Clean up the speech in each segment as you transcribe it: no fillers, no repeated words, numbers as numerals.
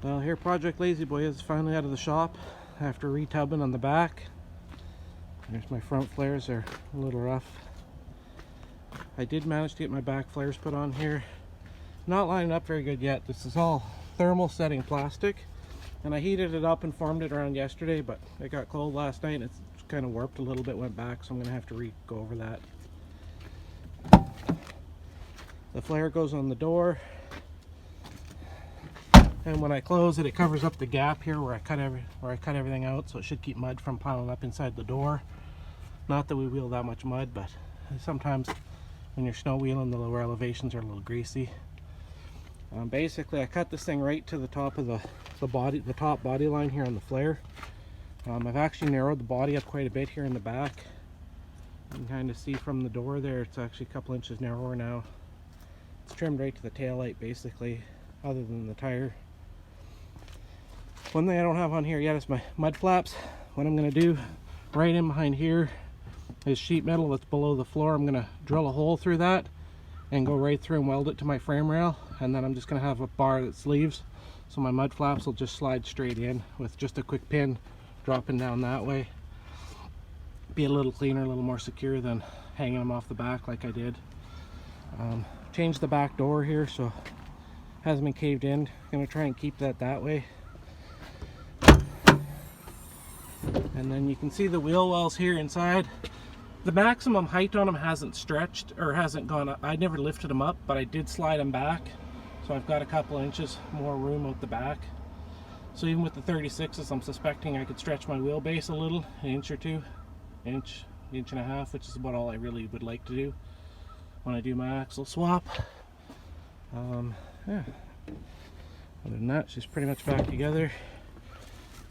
Well, here Project Lazy Boy is finally out of the shop after retubbing on the back. There's my front flares, they're a little rough. I did manage to get my back flares put on here. Not lining up very good yet. This is all thermal setting plastic, and I heated it up and formed it around yesterday, but it got cold last night and it's kind of warped a little bit, went back, so I'm going to have to go over that. The flare goes on the door, and when I close it, it covers up the gap here where I cut everything out, so it should keep mud from piling up inside the door. Not that we wheel that much mud, but sometimes when you're snow wheeling, the lower elevations are a little greasy. Basically, I cut this thing right to the top of the top body line here on the flare. I've actually narrowed the body up quite a bit here in the back. You can kind of see from the door there, it's actually a couple inches narrower now. It's trimmed right to the tail light, basically, other than the tire. One thing I don't have on here yet is my mud flaps. What I'm going to do right in behind here is sheet metal that's below the floor. I'm going to drill a hole through that and go right through and weld it to my frame rail, and then I'm just going to have a bar that sleeves, so my mud flaps will just slide straight in with just a quick pin dropping down that way. Be a little cleaner, a little more secure than hanging them off the back like I did. Changed the back door here so it hasn't been caved in. Going to try and keep that way. And then you can see the wheel wells here inside. The maximum height on them hasn't stretched or hasn't gone up. I never lifted them up, but I did slide them back, so I've got a couple inches more room out the back. So even with the 36s, I'm suspecting I could stretch my wheelbase a little, an inch or two, inch and a half, which is about all I really would like to do when I do my axle swap. Yeah. Other than that, she's pretty much back together.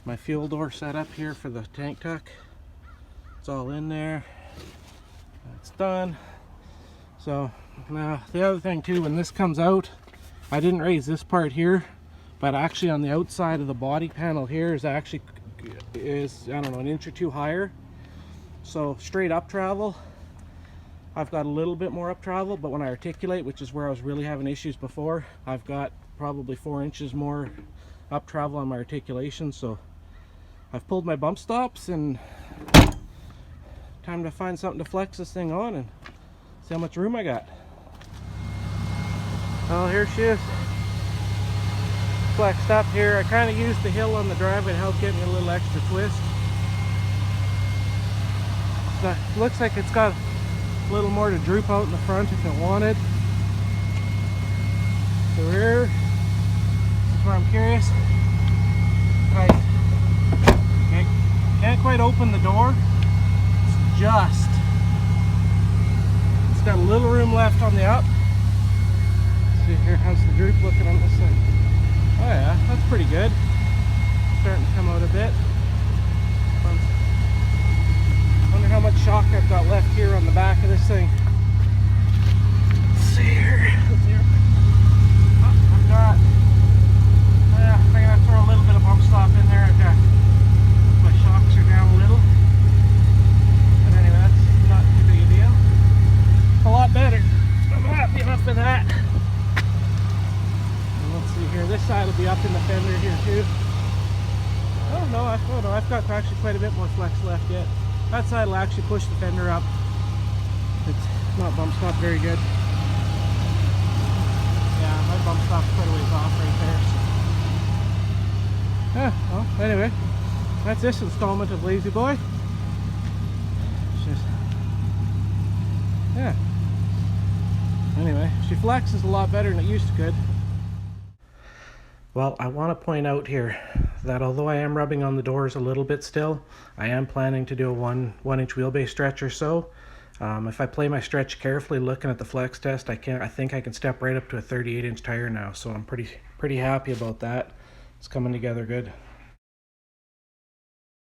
My fuel door set up here for the tank tuck. It's all in there. That's done. So now the other thing too, when this comes out, I didn't raise this part here, but actually on the outside of the body panel here is actually I don't know, an inch or two higher. So straight up travel, I've got a little bit more up travel, but when I articulate, which is where I was really having issues before, I've got probably 4 inches more up travel on my articulation. So I've pulled my bump stops, and time to find something to flex this thing on and see how much room I got. Well, here she is, flexed up here. I kind of used the hill on the driveway to help get me a little extra twist. So it looks like it's got a little more to droop out in the front if it wanted. The rear, this is where I'm curious. I can't quite open the door. It's got a little room left on the up. Let's see here, how's the droop looking on this side? Oh yeah, that's pretty good. Starting to come out a bit. Wonder how much shock I've got left here on the back of this thing. Let's see here. I've got, I'm gonna throw a little bit of bump stop in there. I've got, my shocks are down a little. But anyway, that's not too big a deal. A lot better. I'm happy enough with that. And let's see here. This side will be up in the fender here too. Oh no, I've got actually quite a bit more flex left yet. That side will actually push the fender up. It's not bump stop very good. Yeah, my bump stop's quite a ways off right there. So. Yeah, well, anyway, that's this installment of Lazy Boy. It's just, yeah. Anyway, she flexes a lot better than it used to could. Well, I want to point out here that although I am rubbing on the doors a little bit still, I am planning to do a one inch wheelbase stretch or so. If I play my stretch carefully, looking at the flex test, I think I can step right up to a 38-inch tire now. So I'm pretty happy about that. It's coming together good.